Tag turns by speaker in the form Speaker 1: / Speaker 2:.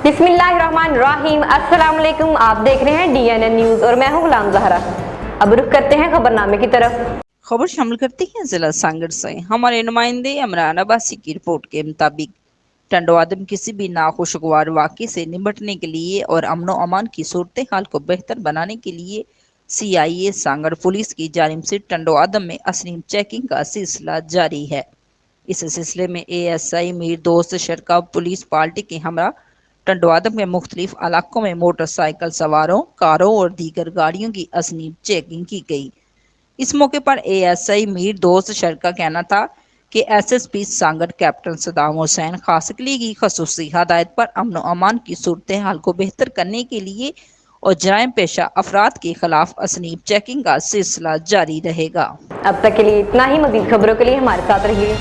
Speaker 1: बिस्मिल्लाहिर्रहमानिर्रहीम। अस्सलाम वालेकुम। आप देख रहे हैं DNN न्यूज़ और मैं हूं गुलाम ज़हरा। अब रुख करते हैं खबरनामे की तरफ।
Speaker 2: खबर शामिल करते हैं जिला सांगड़ से। हमारे नुमाइंदे इमरान अब्बासी की रिपोर्ट के मुताबिक टंडवादम किसी भी नाखुशगवार वाक़े से निपटने के लिए और अमन व अमान की सूरत हाल को बेहतर बनाने के लिए CIA सांगड़ पुलिस की जानिब से टंडवादम में असनीम चेकिंग का सिलसिला जारी है। इस सिलसिले में ASI मीर दोस्त शरका पुलिस पार्टी के हमरा टंडवादम के मुख्तलिफ इलाकों में मोटरसाइकिल सवारों, कारों और दीगर गाड़ियों की असनीम चेकिंग की गई। इस मौके पर ASI मीर दोस्त शर का कहना था कि SSP सांगड़ कैप्टन सदाम हुसैन खासकली की खसूसी हदायत पर अमन अमान की सूरत हाल को बेहतर करने के लिए और जराइम पेशा अफराद के खिलाफ असनीब चेकिंग का सिलसिला जारी रहेगा।
Speaker 1: अब तक के लिए इतना ही। मज़ीद खबरों के लिए हमारे साथ रहिए।